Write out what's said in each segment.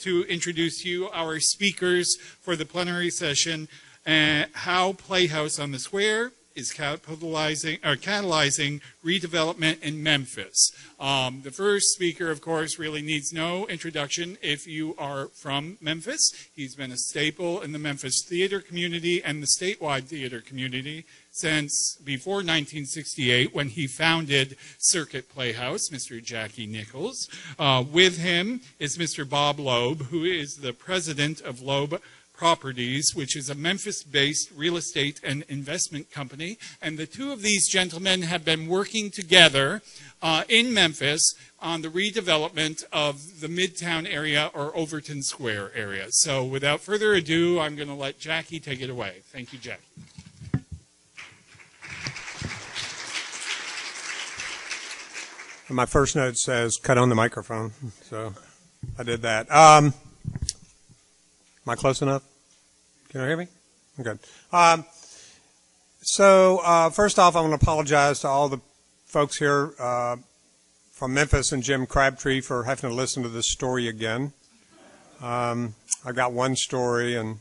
To introduce you our speakers for the plenary session, how Playhouse on the Square is catalyzing redevelopment in Memphis. The first speaker, of course, really needs no introduction if you are from Memphis. He's been a staple in the Memphis theater community and the statewide theater community since before 1968, when he founded Circuit Playhouse, Mr. Jackie Nichols. With him is Mr. Bob Loeb, who is the president of Loeb Properties, which is a Memphis-based real estate and investment company. And the two of these gentlemen have been working together in Memphis on the redevelopment of the Midtown area or Overton Square area. So without further ado, I'm going to let Jackie take it away. Thank you, Jackie. My first note says cut on the microphone, so I did that. Am I close enough? Can you hear me? I'm good. First off, I want to apologize to all the folks here from Memphis and Jim Crabtree for having to listen to this story again. I got one story, and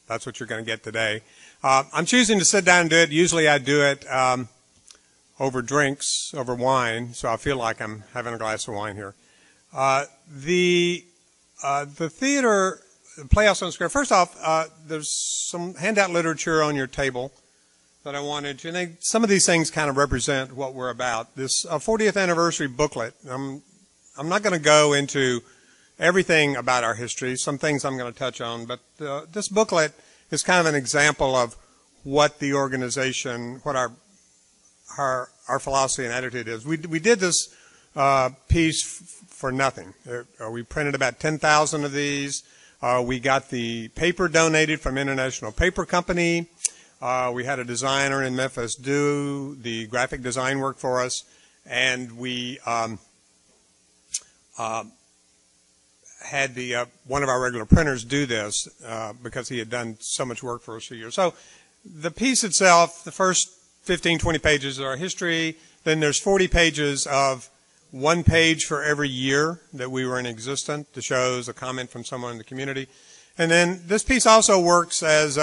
that's what you're going to get today. I'm choosing to sit down and do it. Usually I do it over drinks, over wine, so I feel like I'm having a glass of wine here. The theater, Playhouse on the Square, first off, there's some handout literature on your table that I wanted to, and some of these things kind of represent what we're about. This 40th anniversary booklet, I'm not going to go into everything about our history, some things I'm going to touch on, but this booklet is kind of an example of what the organization, what our philosophy and attitude is. We did this piece for nothing. We printed about 10,000 of these. We got the paper donated from International Paper Company. We had a designer in Memphis do the graphic design work for us, and we had one of our regular printers do this because he had done so much work for us for years. So the piece itself, the first 15, 20 pages are history. Then there's 40 pages of one page for every year that we were in existence that shows a comment from someone in the community. And then this piece also works as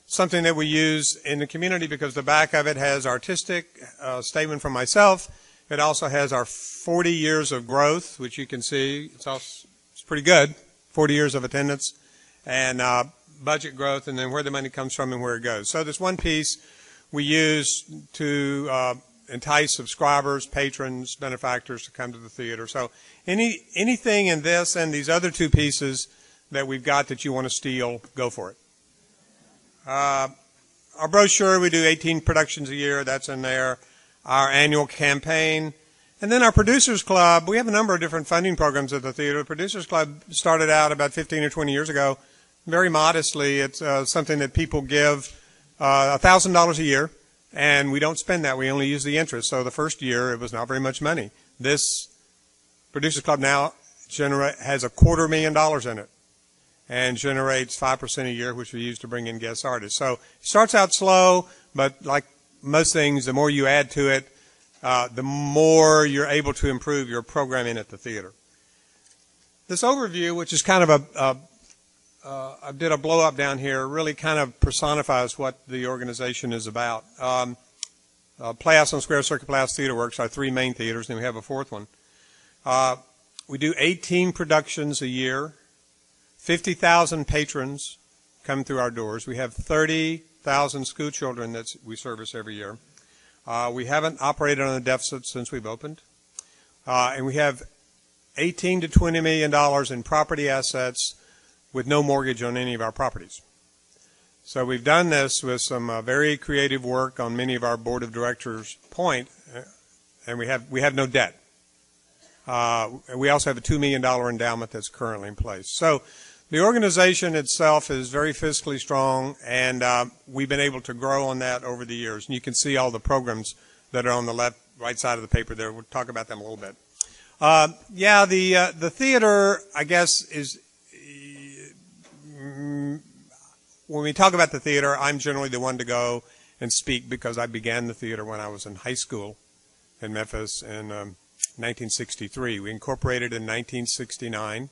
something that we use in the community because the back of it has artistic statement from myself. It also has our 40 years of growth, which you can see. It's pretty good, 40 years of attendance, and budget growth, and then where the money comes from and where it goes. So this one piece we use to entice subscribers, patrons, benefactors to come to the theater. So anything in this and these other two pieces that we've got that you want to steal, go for it. Our brochure, we do 18 productions a year. That's in there. Our annual campaign. And then our Producers Club. We have a number of different funding programs at the theater. The Producers Club started out about 15 or 20 years ago, very modestly. It's something that people give $1,000 a year, and we don't spend that. We only use the interest. So the first year, it was not very much money. This Producers Club now has $250,000 in it and generates 5% a year, which we use to bring in guest artists. So it starts out slow, but like most things, the more you add to it, the more you're able to improve your programming at the theater. This overview, which is kind of I did a blow-up down here, really kind of personifies what the organization is about. Playhouse on the Square, Circuit Playhouse, Theater Works, our three main theaters, and we have a fourth one. We do 18 productions a year. 50,000 patrons come through our doors. We have 30,000 school children that we service every year. We haven't operated on a deficit since we've opened. And we have $18 to $20 million in property assets with no mortgage on any of our properties. So we've done this with some very creative work on many of our board of directors' point, and we have no debt. We also have a $2 million endowment that's currently in place. So the organization itself is very fiscally strong, and we've been able to grow on that over the years. And you can see all the programs that are on the right side of the paper there. We'll talk about them a little bit. The theater, I guess, is when we talk about the theater, I'm generally the one to go and speak because I began the theater when I was in high school in Memphis in 1963. We incorporated in 1969.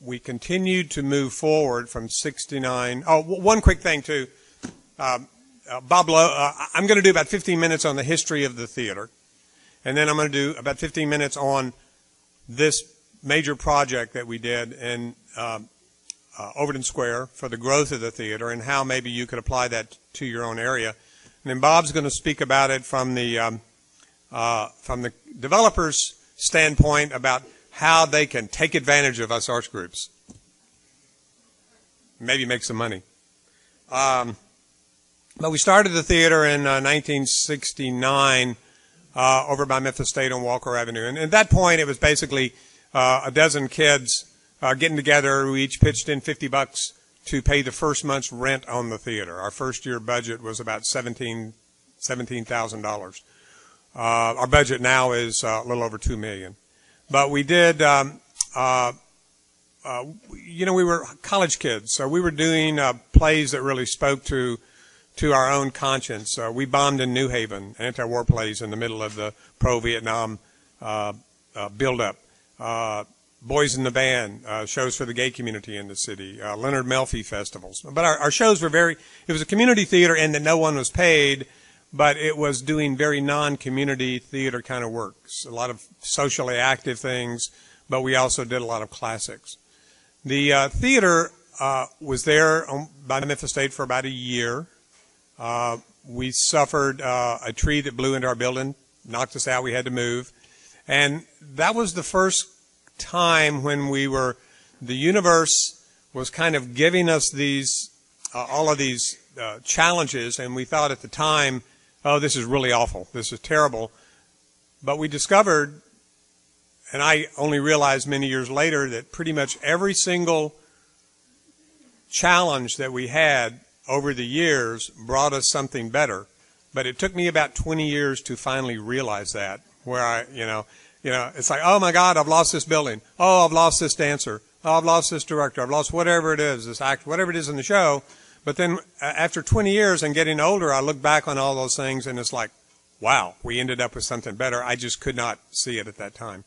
We continued to move forward from 69. Oh, one quick thing, too. Bob Lowe, I'm going to do about 15 minutes on the history of the theater. And then I'm going to do about 15 minutes on this major project that we did in Overton Square for the growth of the theater and how maybe you could apply that to your own area. And then Bob's going to speak about it from the developer's standpoint about how they can take advantage of us arts groups. Maybe make some money. But we started the theater in 1969 over by Memphis State on Walker Avenue. And at that point, it was basically a dozen kids getting together who each pitched in $50 to pay the first month's rent on the theater. Our first year budget was about $17,000. Our budget now is a little over $2 million. But we did, we were college kids, so we were doing plays that really spoke to our own conscience. We bombed in New Haven, anti-war plays in the middle of the pro-Vietnam build-up. Boys in the Band, shows for the gay community in the city, Leonard Melfi festivals. But our shows were it was a community theater in that no one was paid, but it was doing very non-community theater kind of work. A lot of socially active things, but we also did a lot of classics. The theater was there by Memphis State for about a year. We suffered a tree that blew into our building, knocked us out, we had to move. And that was the first time when the universe was kind of giving us all of these challenges, and we thought at the time, oh, this is really awful, this is terrible. But we discovered, and I only realized many years later, that pretty much every single challenge that we had over the years brought us something better. But it took me about 20 years to finally realize that, where it's like, oh my God, I've lost this building. Oh, I've lost this dancer. Oh, I've lost this director. I've lost whatever it is, this actor, whatever it is in the show. But then after 20 years and getting older, I look back on all those things and it's like, wow, we ended up with something better. I just could not see it at that time.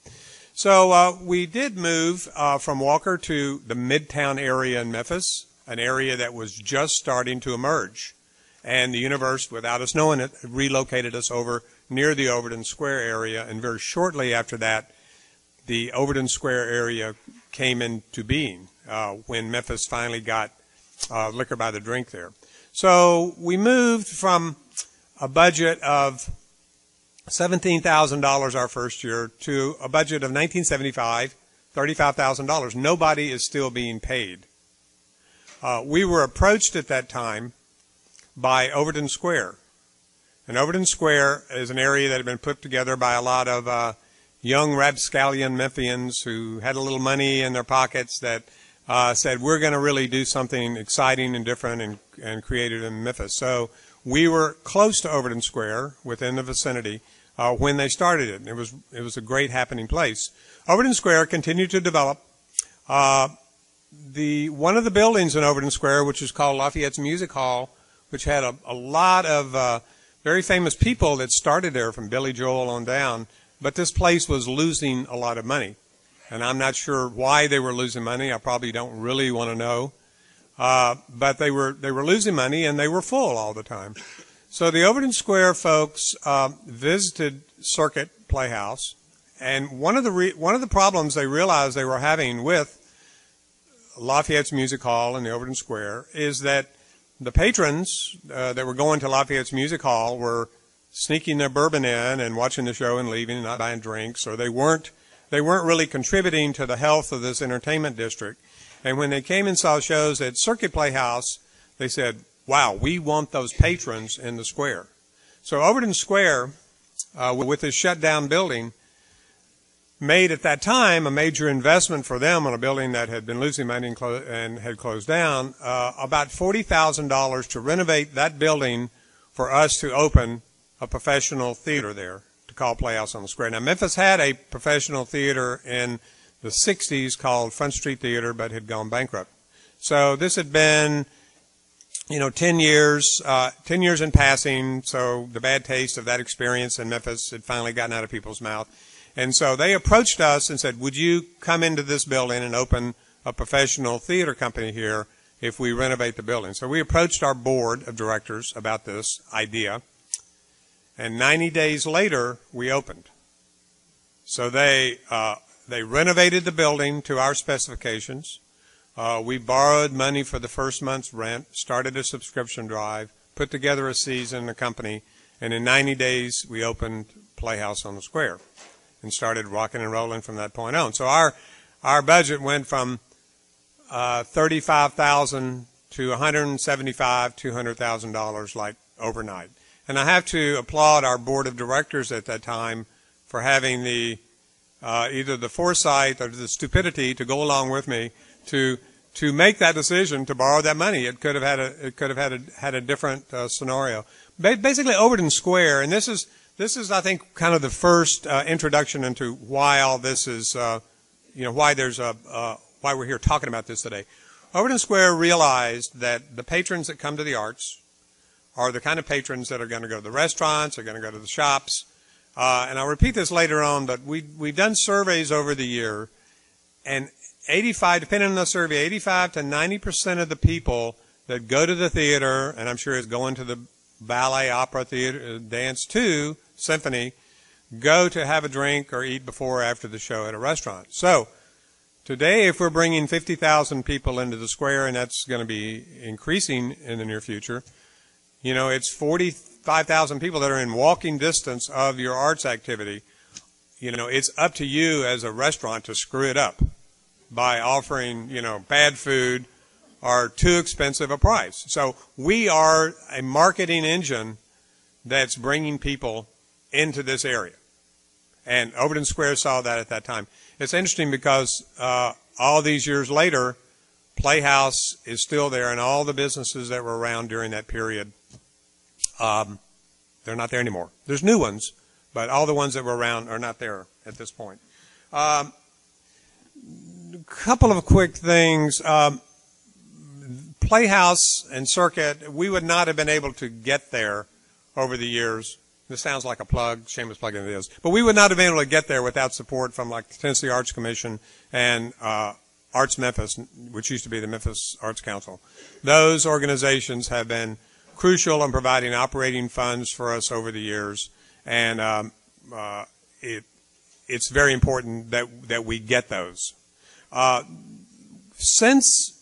So we did move from Walker to the Midtown area in Memphis, an area that was just starting to emerge. And the universe, without us knowing it, relocated us over near the Overton Square area. And very shortly after that, the Overton Square area came into being when Memphis finally got liquor by the drink there. So we moved from a budget of $17,000 our first year to a budget of $1975, $35,000. Nobody is still being paid. We were approached at that time by Overton Square. And Overton Square is an area that had been put together by a lot of young rapscallion Memphians who had a little money in their pockets that said, we're going to really do something exciting and different and creative in Memphis. So we were close to Overton Square, within the vicinity, when they started it. It was a great happening place. Overton Square continued to develop. One of the buildings in Overton Square, which is called Lafayette's Music Hall, which had a lot of very famous people that started there, from Billy Joel on down, but this place was losing a lot of money. And I'm not sure why they were losing money. I probably don't really want to know. But they were losing money, and they were full all the time. So the Overton Square folks visited Circuit Playhouse, and one of the problems they realized they were having with Lafayette's Music Hall and the Overton Square is that the patrons that were going to Lafayette's Music Hall were sneaking their bourbon in and watching the show and leaving and not buying drinks, or they weren't really contributing to the health of this entertainment district. And when they came and saw shows at Circuit Playhouse, they said, wow, we want those patrons in the square. So Overton Square, with this shut-down building, made at that time a major investment for them on a building that had been losing money and had closed down, about $40,000 to renovate that building for us to open a professional theater there to call Playhouse on the Square. Now, Memphis had a professional theater in the 60s called Front Street Theater, but had gone bankrupt. So this had been, 10 years in passing, so the bad taste of that experience in Memphis had finally gotten out of people's mouth. And so they approached us and said, would you come into this building and open a professional theater company here if we renovate the building? So we approached our board of directors about this idea, and 90 days later, we opened. So they renovated the building to our specifications. We borrowed money for the first month's rent, started a subscription drive, put together a season, a company, and in 90 days, we opened Playhouse on the Square and started rocking and rolling from that point on. So our budget went from $35,000 to $175,000, $200,000 like overnight. And I have to applaud our board of directors at that time for having the either the foresight or the stupidity to go along with me to make that decision to borrow that money. It could have had a different scenario. Basically, Overton Square, and this is I think kind of the first introduction into why all this is, why we're here talking about this today. Overton Square realized that the patrons that come to the arts are the kind of patrons that are going to go to the restaurants, are going to go to the shops. And I'll repeat this later on, but we've done surveys over the year, and 85, depending on the survey, 85 to 90% of the people that go to the theater, and I'm sure it's going to the ballet, opera, theater, dance too, symphony, go to have a drink or eat before or after the show at a restaurant. So today, if we're bringing 50,000 people into the square, and that's going to be increasing in the near future, it's 45,000 people that are in walking distance of your arts activity. It's up to you as a restaurant to screw it up by offering, bad food or too expensive a price. So we are a marketing engine that's bringing people into this area. And Overton Square saw that at that time. It's interesting because all these years later, Playhouse is still there, and all the businesses that were around during that period, they're not there anymore. There's new ones, but all the ones that were around are not there at this point. A couple of quick things. Playhouse and Circuit, we would not have been able to get there over the years. This sounds like a plug, shameless plug, and it is. But we would not have been able to get there without support from like the Tennessee Arts Commission and Arts Memphis, which used to be the Memphis Arts Council. Those organizations have been crucial in providing operating funds for us over the years, and it's very important that we get those. Since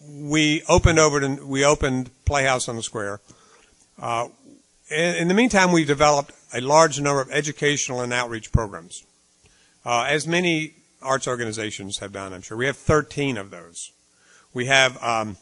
we opened Playhouse on the Square, in the meantime, we've developed a large number of educational and outreach programs, as many arts organizations have done, I'm sure. We have 13 of those. We have an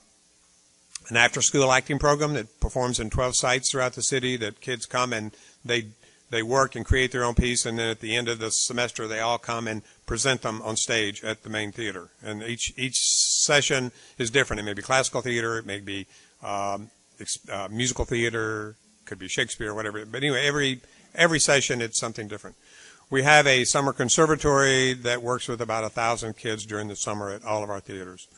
after-school acting program that performs in 12 sites throughout the city, that kids come and they work and create their own piece, and then at the end of the semester, they all come and present them on stage at the main theater. And each session is different. It may be classical theater, it may be musical theater, could be Shakespeare, whatever. But anyway, every session it's something different. We have a summer conservatory that works with about 1,000 kids during the summer at all of our theaters.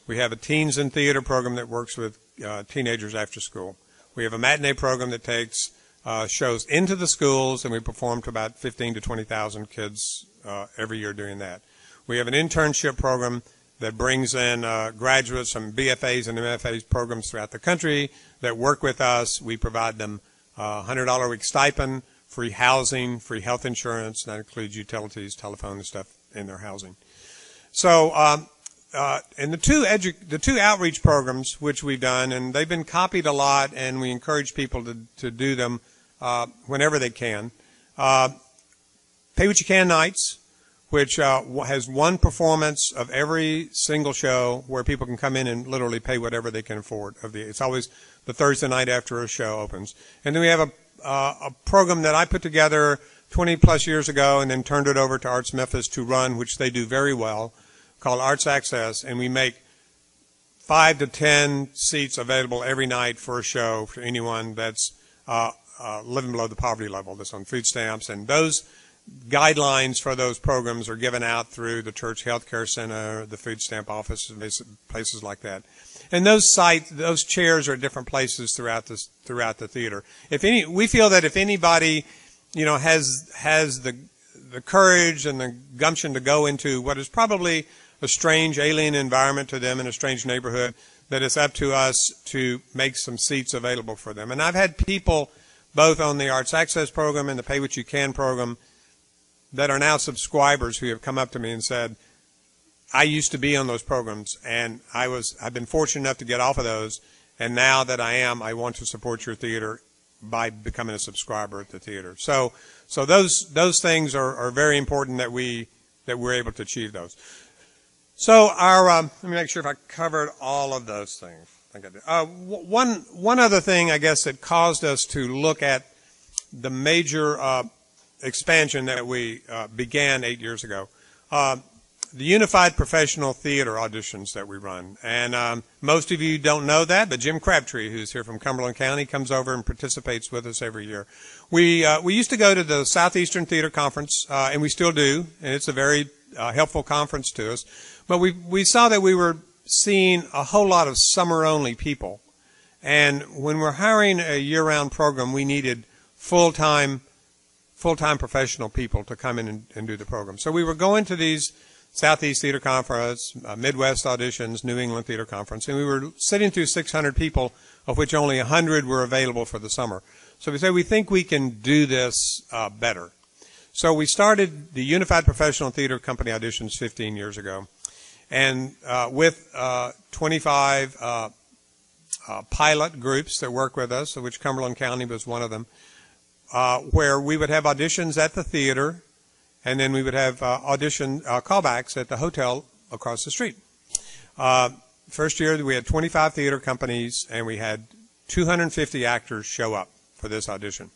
We have a teens in theater program that works with teenagers after school. We have a matinee program that takes shows into the schools, and we perform to about 15 to 20,000 kids every year doing that. We have an internship program that brings in graduates from BFAs and MFAs programs throughout the country that work with us. We provide them $100 a week stipend, free housing, free health insurance. That includes utilities, telephone, and stuff in their housing. So, and the two outreach programs which we've done, and they've been copied a lot, and we encourage people to do them whenever they can. Pay What You Can Nights, which has one performance of every single show where people can come in and literally pay whatever they can afford. It's always the Thursday night after a show opens. And then we have a program that I put together 20 plus years ago and then turned it over to Arts Memphis to run, which they do very well, called Arts Access, and we make 5 to 10 seats available every night for a show for anyone that's living below the poverty level, that's on food stamps. And those guidelines for those programs are given out through the Church Health Care Center, the food stamp office, places like that. And those chairs are at different places throughout the theater. We feel that if anybody, has the the courage and the gumption to go into what is probably a strange alien environment to them in a strange neighborhood, that it's up to us to make some seats available for them. And I've had people both on the Arts Access program and the Pay What You Can program that are now subscribers who have come up to me and said, I used to be on those programs, and I've been fortunate enough to get off of those, and now that I want to support your theater by becoming a subscriber at the theater. So those things are very important that we're able to achieve those. So let me make sure if I covered all of those things. I think I did. One other thing, I guess, that caused us to look at the major expansion that we began 8 years ago. The Unified Professional Theater auditions that we run. And most of you don't know that, but Jim Crabtree, who's here from Cumberland County, comes over and participates with us every year. We used to go to the Southeastern Theater Conference, and we still do, and it's a very helpful conference to us. But we saw that we were seeing a whole lot of summer-only people. And when we're hiring a year-round program, we needed full-time professional people to come in and do the program. So we were going to these Southeast Theater Conference, Midwest auditions, New England Theater Conference, and we were sitting through 600 people, of which only 100 were available for the summer. So we said, we think we can do this better. So we started the Unified Professional Theater Company auditions 15 years ago, and with 25 pilot groups that work with us, of which Cumberland County was one of them, where we would have auditions at the theater, and then we would have audition callbacks at the hotel across the street. First year, we had 25 theater companies, and we had 250 actors show up for this audition.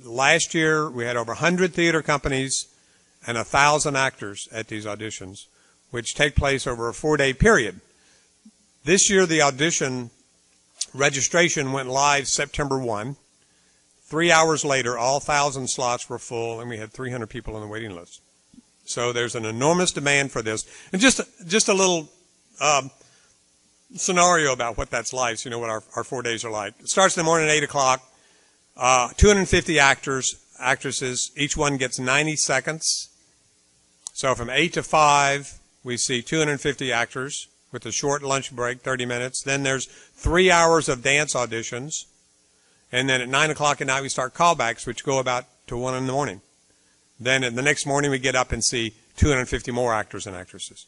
Last year, we had over 100 theater companies and 1,000 actors at these auditions, which take place over a 4-day period. This year, the audition registration went live September 1. 3 hours later, all 1,000 slots were full, and we had 300 people on the waiting list. So there's an enormous demand for this. And just a little scenario about what that's like, so you know what our 4 days are like. It starts in the morning at 8 o'clock. 250 actresses. Each one gets 90 seconds. So from 8 to 5, we see 250 actors with a short lunch break, 30 minutes. Then there's 3 hours of dance auditions. And then at 9 o'clock at night, we start callbacks, which go about to 1 in the morning. Then the next morning, we get up and see 250 more actors and actresses.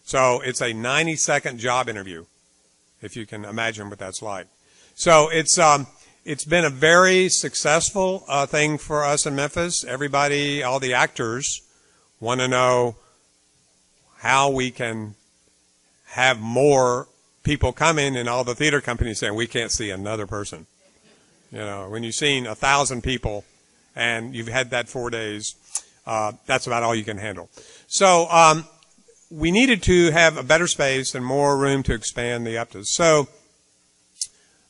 So it's a 90-second job interview, if you can imagine what that's like. So it's been a very successful thing for us in Memphis. Everybody, all the actors, want to know how we can have more people come in, and all the theater companies saying, we can't see another person. You know, when you've seen 1,000 people and you've had that 4 days, that's about all you can handle. So we needed to have a better space and more room to expand the UPTAs. So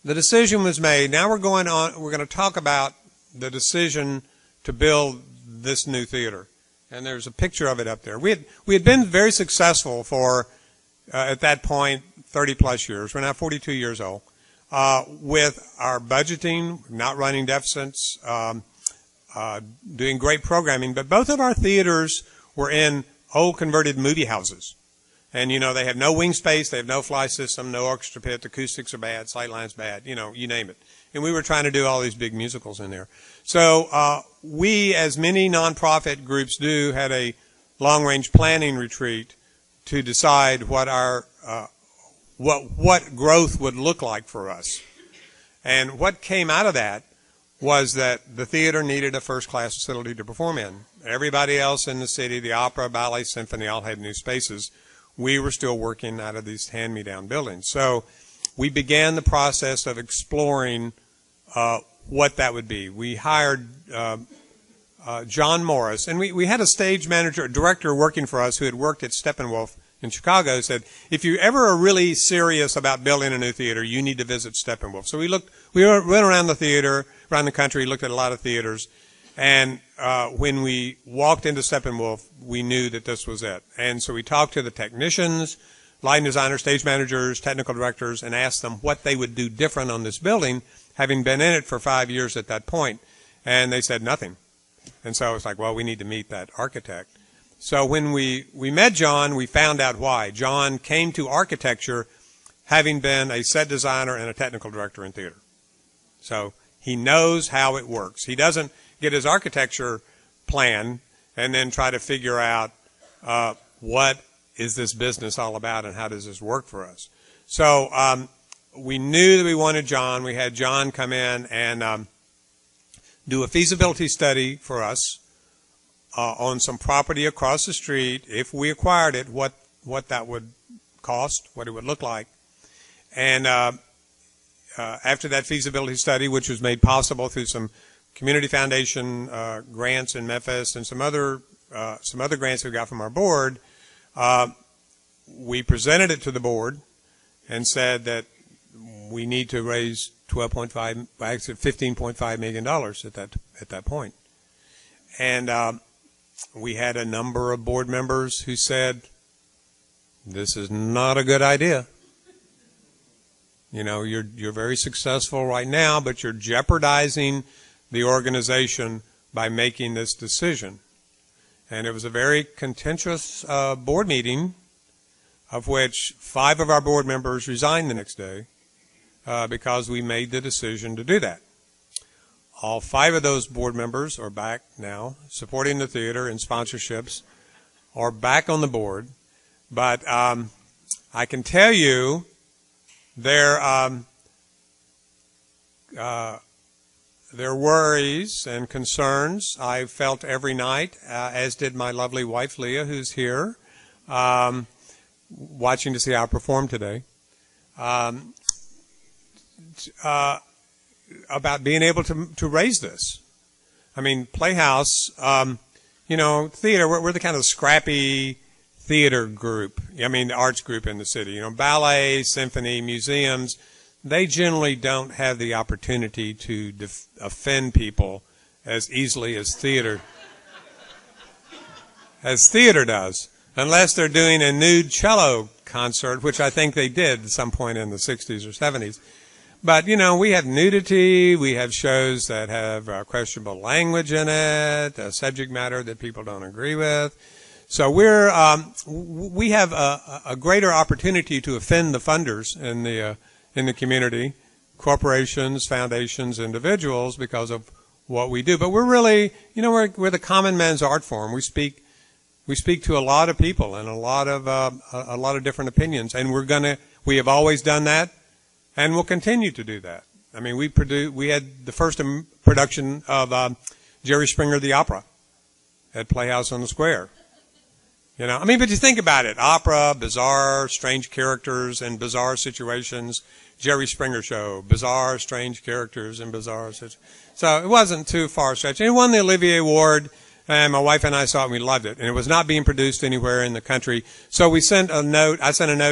the decision was made. Now we're going to talk about the decision to build this new theater. And there's a picture of it up there. We had been very successful for, at that point, 30-plus years. We're now 42 years old. With our budgeting, not running deficits, doing great programming. But both of our theaters were in old converted movie houses. And, you know, they have no wing space, they have no fly system, no orchestra pit, acoustics are bad, sightline's bad, you know, you name it. And we were trying to do all these big musicals in there. So we, as many nonprofit groups do, had a long-range planning retreat to decide what our what growth would look like for us. And what came out of that was that the theater needed a first-class facility to perform in. Everybody else in the city, the opera, ballet, symphony, all had new spaces. We were still working out of these hand-me-down buildings. So we began the process of exploring what that would be. We hired John Morris, and we had a stage manager, a director working for us who had worked at Steppenwolf in Chicago, said, if you ever are really serious about building a new theater, you need to visit Steppenwolf. So we went around the theater, around the country, looked at a lot of theaters, and when we walked into Steppenwolf, we knew that this was it. And so we talked to the technicians, lighting designers, stage managers, technical directors, and asked them what they would do different on this building, having been in it for 5 years at that point. And they said nothing. And so it's like, well, we need to meet that architect. So when we met John, we found out why. John came to architecture having been a set designer and a technical director in theater. So he knows how it works. He doesn't get his architecture plan and then try to figure out what is this business all about and how does this work for us. So we knew that we wanted John. We had John come in and do a feasibility study for us on some property across the street. If we acquired it, what that would cost, what it would look like. And after that feasibility study, which was made possible through some community foundation grants in Memphis and some other grants we got from our board, we presented it to the board and said that we need to raise $15.5 million at that point. And we had a number of board members who said, this is not a good idea. You know, you're very successful right now, but you're jeopardizing the organization by making this decision. And it was a very contentious board meeting, of which 5 of our board members resigned the next day because we made the decision to do that. All 5 of those board members are back now, supporting the theater and sponsorships, are back on the board. But I can tell you their worries and concerns I felt every night, as did my lovely wife Leah, who's here, watching to see how I perform today, about being able to raise this. I mean, Playhouse, you know, theater, we're the kind of scrappy theater group. I mean, the arts group in the city. You know, ballet, symphony, museums, they generally don't have the opportunity to offend people as easily as theater does, unless they're doing a nude cello concert, which I think they did at some point in the 60s or 70s. But, you know, we have nudity, we have shows that have questionable language in it, subject matter that people don't agree with. So we have a greater opportunity to offend the funders in the community, corporations, foundations, individuals, because of what we do. But we're really, you know, we're the common man's art form. We speak to a lot of people and a lot of different opinions, and we have always done that, and we'll continue to do that. I mean, we had the first production of Jerry Springer the Opera at Playhouse on the Square. You know, I mean, but you think about it, opera, bizarre, strange characters and bizarre situations, Jerry Springer show, bizarre, strange characters and bizarre situations. So it wasn't too far-fetched. It won the Olivier Award, and my wife and I saw it and we loved it. And it was not being produced anywhere in the country. So I sent a note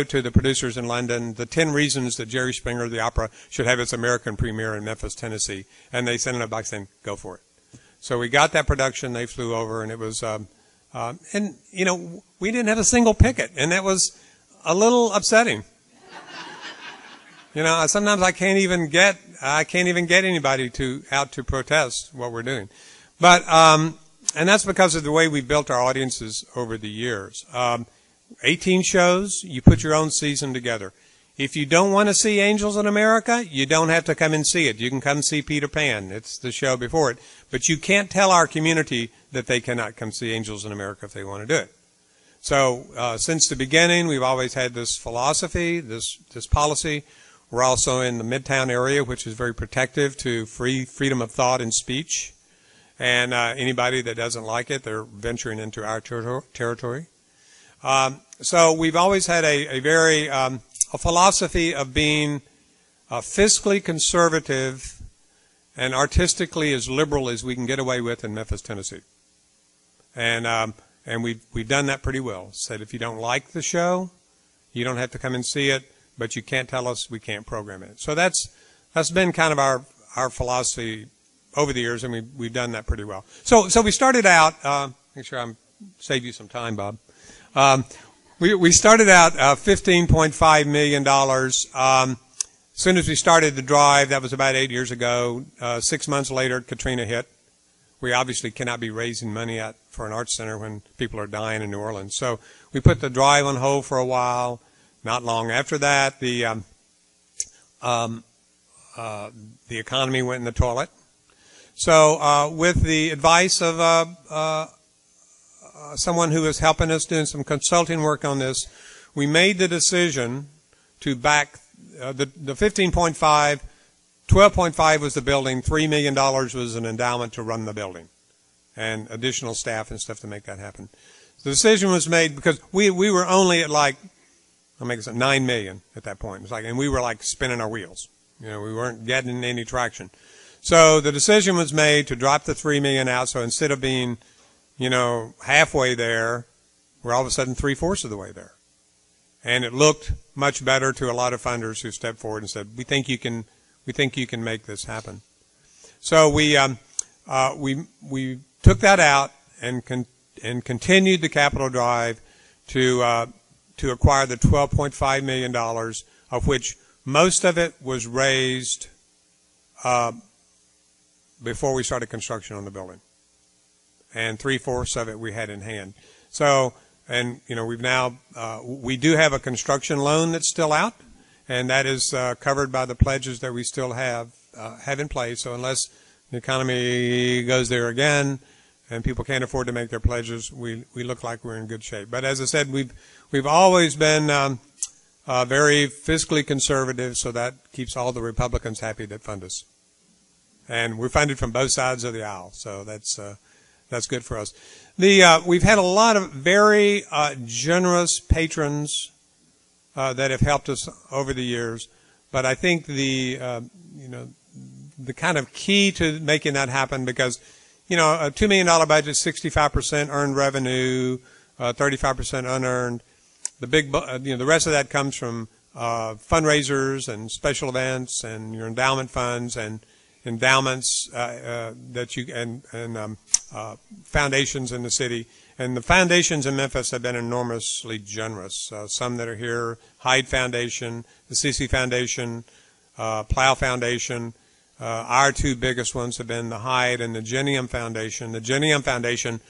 to the producers in London, the 10 reasons that Jerry Springer the Opera should have its American premiere in Memphis, Tennessee. And they sent it back saying, go for it. So we got that production, they flew over, and it was, and, you know, we didn't have a single picket, and that was a little upsetting. You know, sometimes I can't even get anybody out to protest what we're doing. But, and that's because of the way we built our audiences over the years. 18 shows, you put your own season together. If you don't want to see Angels in America, you don't have to come and see it. You can come see Peter Pan. It's the show before it. But you can't tell our community that they cannot come see Angels in America if they want to do it. So since the beginning, we've always had this philosophy, this policy. We're also in the Midtown area, which is very protective to freedom of thought and speech. And anybody that doesn't like it, they're venturing into our territory. So we've always had a philosophy of being fiscally conservative and artistically as liberal as we can get away with in Memphis, Tennessee. And we've done that pretty well. Said if you don't like the show, you don't have to come and see it, but you can't tell us we can't program it. So that's been kind of our philosophy over the years, and we've done that pretty well. So we started out. Make sure I'm save you some time, Bob. We started out $15.5 million. As soon as we started the drive, that was about 8 years ago. 6 months later, Katrina hit. we obviously cannot be raising money for an arts center when people are dying in New Orleans. So we put the drive on hold for a while. Not long after that, the economy went in the toilet. So with the advice of someone who was helping us doing some consulting work on this, we made the decision to back the 15.5, 12.5 was the building, $3 million was an endowment to run the building and additional staff and stuff to make that happen. The decision was made because we were only at like, I'll make it $9 million at that point. It was like, and we were like spinning our wheels. We weren't getting any traction. So the decision was made to drop the $3 million out. So instead of being, halfway there, we're all of a sudden 3/4 of the way there. And it looked much better to a lot of funders who stepped forward and said, we think you can make this happen. So we took that out and continued the capital drive to acquire the $12.5 million, of which most of it was raised before we started construction on the building, and 3/4 of it we had in hand. So, and we've now we do have a construction loan that's still out, and that is covered by the pledges that we still have in place. So unless the economy goes there again and people can't afford to make their pledges, we look like we're in good shape. But as I said, we've always been very fiscally conservative, so that keeps all the Republicans happy that fund us. And we're funded from both sides of the aisle, so that's good for us. We've had a lot of very generous patrons that have helped us over the years, but I think the kind of key to making that happen, because a $2 million budget, 65% earned revenue, 35% unearned. The rest of that comes from fundraisers and special events and your endowment funds and endowments foundations in the city. And the foundations in Memphis have been enormously generous. Some that are here: Hyde Foundation, the CC Foundation, Plow Foundation. Our two biggest ones have been the Hyde and the Genium Foundation. The Genium Foundation,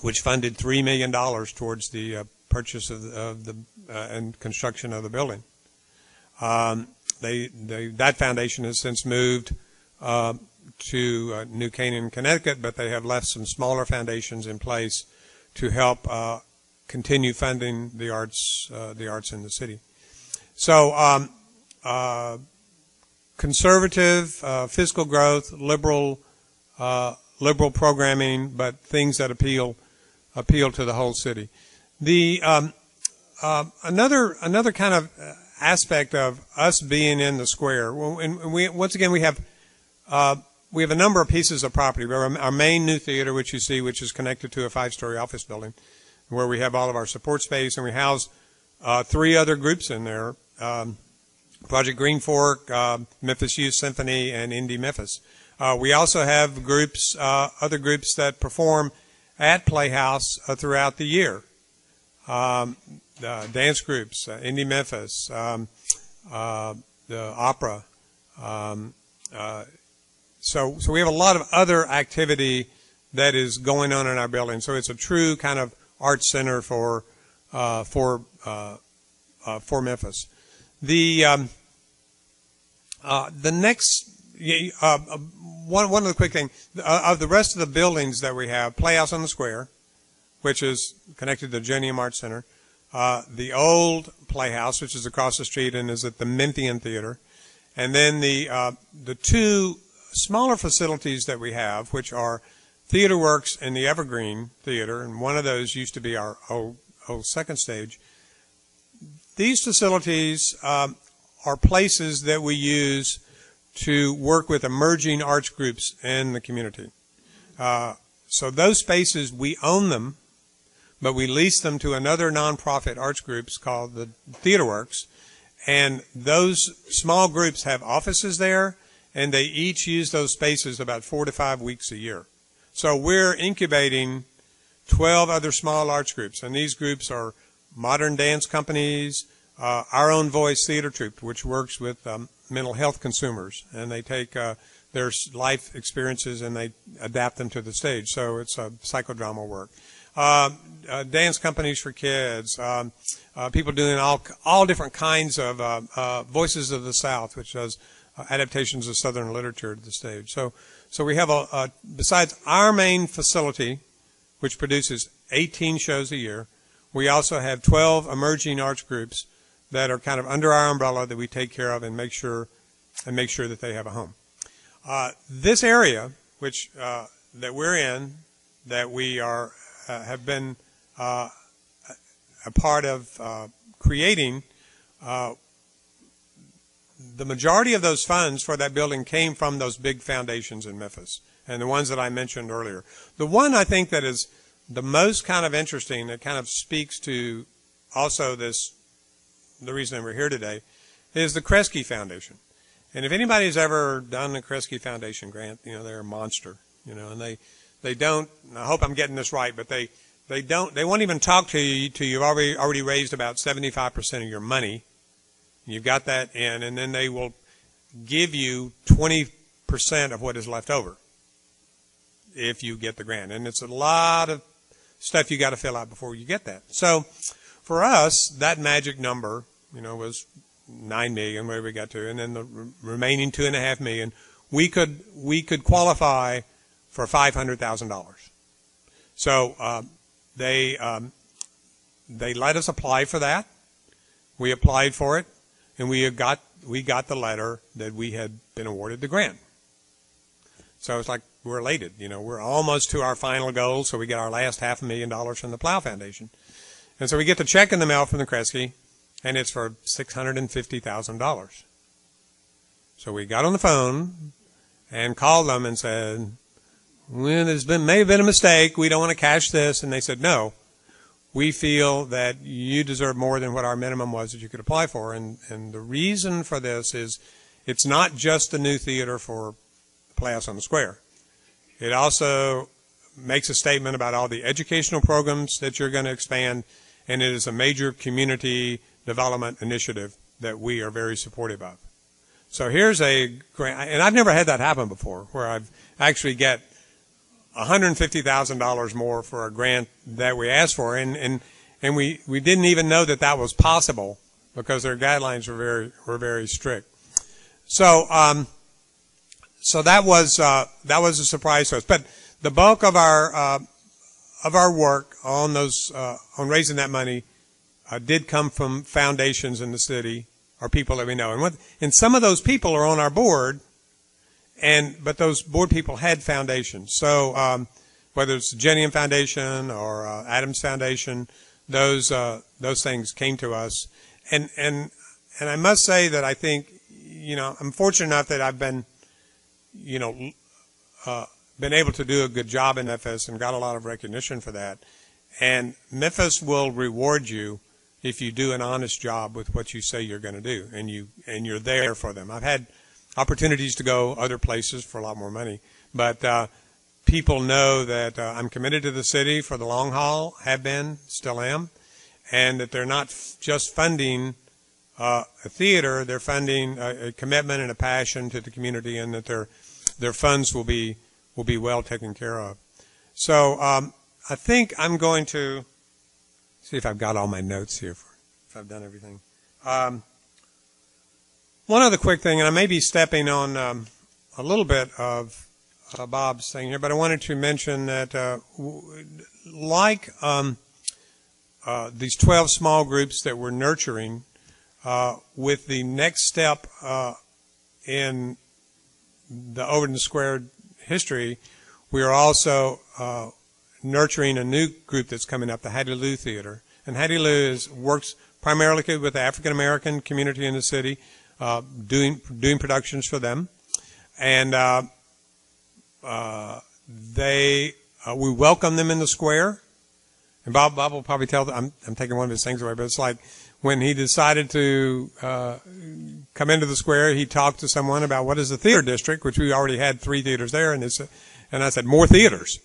which funded $3 million towards the purchase of the and construction of the building. That foundation has since moved to New Canaan, Connecticut, but they have left some smaller foundations in place to help continue funding the arts in the city. So conservative fiscal growth, liberal programming, but things that appeal to the whole city. The another kind of aspect of us being in the square, and we have a number of pieces of property. Our main new theater, which you see, which is connected to a 5-story office building, where we have all of our support space, and we house 3 other groups in there: Project Green Fork, Memphis Youth Symphony, and Indie Memphis. We also have other groups that perform at Playhouse throughout the year. Dance groups, Indie Memphis, the opera. So we have a lot of other activity that is going on in our building. So it's a true kind of art center for Memphis. The next one of the quick things of the rest of the buildings that we have: Playhouse on the Square, which is connected to the Genium Arts Center, the old Playhouse, which is across the street and is at the Memphian Theater, and then the 2 smaller facilities that we have, which are Theater Works and the Evergreen Theater, and one of those used to be our old second stage. These facilities are places that we use to work with emerging arts groups in the community. So those spaces, we own them, but we lease them to another nonprofit arts groups called the Theater Works, and those small groups have offices there, and they each use those spaces about 4 to 5 weeks a year. So we're incubating 12 other small arts groups, and these groups are modern dance companies, our own voice theater troupe, which works with mental health consumers, and they take their life experiences and they adapt them to the stage. So it's a psychodrama work. Dance companies for kids, people doing all different kinds of Voices of the South, which does adaptations of Southern literature to the stage. So we have besides our main facility, which produces 18 shows a year, we also have 12 emerging arts groups that are kind of under our umbrella that we take care of and make sure that they have a home. This area, which that we're in, that we have been a part of creating, the majority of those funds for that building came from those big foundations in Memphis, and the ones that I mentioned earlier. The one I think that is the most kind of interesting, that kind of speaks to also the reason that we're here today, is the Kresge Foundation. And if anybody's ever done the Kresge Foundation grant, they're a monster, and they don't, I hope I'm getting this right, but they won't even talk to you till you've already raised about 75% of your money. You've got that in, and then they will give you 20% of what is left over if you get the grant. And it's a lot of stuff you got to fill out before you get that. So for us, that magic number, was $9 million, where we got to, and then the remaining $2.5 million, we could qualify for $500,000. So they let us apply for that. We applied for it, and we got the letter that we had been awarded the grant. So it's like we're elated. We're almost to our final goal, so we get our last $500,000 from the Plow Foundation. And so we get the check in the mail from the Kresge, and it's for $650,000. So we got on the phone and called them and said, well, may have been a mistake. We don't want to cash this. And they said, no, we feel that you deserve more than what our minimum was that you could apply for. And the reason for this is it's not just the new theater for Playhouse on the Square. It also makes a statement about all the educational programs that you're going to expand, and it is a major community development initiative that we are very supportive of. So here's a grant, and I've never had that happen before, where I've actually get $150,000 more for a grant that we asked for, and we didn't even know that was possible because their guidelines were very strict. So that was a surprise to us. But the bulk of our work on on raising that money did come from foundations in the city or people that we know, and some of those people are on our board. But those board people had foundations. So whether it's the Genium Foundation or Adams Foundation, those things came to us. And I must say that I think, I'm fortunate enough that I've been able to do a good job in Memphis and got a lot of recognition for that. And Memphis will reward you if you do an honest job with what you say you're going to do, and you're there for them. I've had opportunities to go other places for a lot more money, but people know that I'm committed to the city for the long haul, have been, still am, and that they're not just funding a theater, they're funding a commitment and a passion to the community, and that their funds will be well taken care of. So I think I'm going to see if I've got all my notes here, if I've done everything. One other quick thing, and I may be stepping on a little bit of Bob's thing here, but I wanted to mention that like these 12 small groups that we're nurturing, with the next step in the Overton Square history, we are also nurturing a new group that's coming up, the Hattie Lou Theater. And Hattie Lou works primarily with the African American community in the city, doing productions for them, and we welcome them in the square. And Bob will probably tell them, I'm taking one of his things away, but it's like when he decided to come into the square, he talked to someone about what is the theater district, which we already had 3 theaters there, and I said more theaters,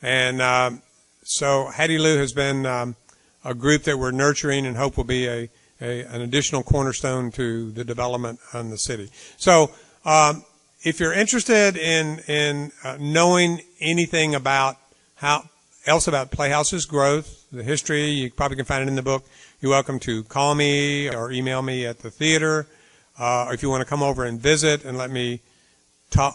and so Hattie Lou has been a group that we're nurturing and hope will be an additional cornerstone to the development in the city. So if you're interested in knowing anything about about Playhouse's growth, the history, you probably can find it in the book. You're welcome to call me or email me at the theater. If you want to come over and visit and let me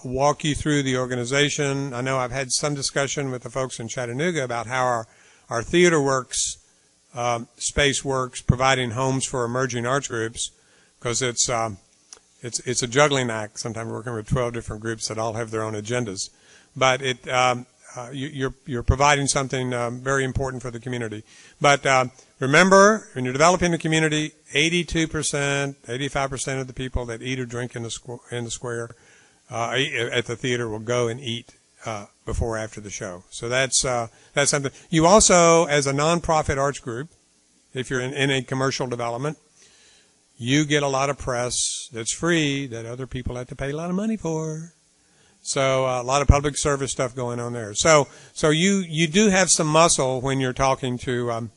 walk you through the organization. I know I've had some discussion with the folks in Chattanooga about how our theater works, space works, providing homes for emerging arts groups, because it's a juggling act. Sometimes we're working with 12 different groups that all have their own agendas, but you're providing something very important for the community. But remember, when you're developing the community, 82%, 85% of the people that eat or drink in the square at the theater will go and eat before or after the show. So that's something. You also, as a nonprofit arts group, if you're in a commercial development, you get a lot of press that's free that other people have to pay a lot of money for. So a lot of public service stuff going on there. So you do have some muscle when you're talking to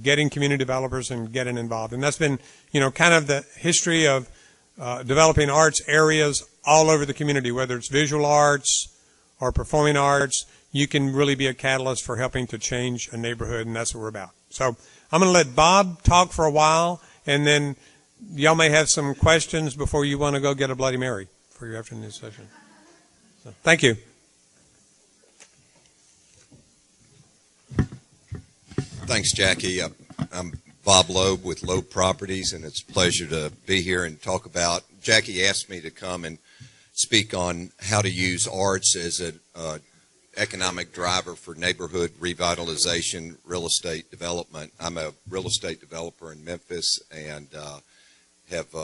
getting community developers and getting involved. And that's been, kind of the history of developing arts areas all over the community, whether it's visual arts or performing arts. You can really be a catalyst for helping to change a neighborhood, and that's what we're about. So I'm going to let Bob talk for a while, and then y'all may have some questions before you want to go get a Bloody Mary for your afternoon session. So, thank you. Thanks, Jackie. I'm Bob Loeb with Loeb Properties, and it's a pleasure to be here and talk about. Jackie asked me to come and speak on how to use arts as an economic driver for neighborhood revitalization, real estate development. I'm a real estate developer in Memphis and have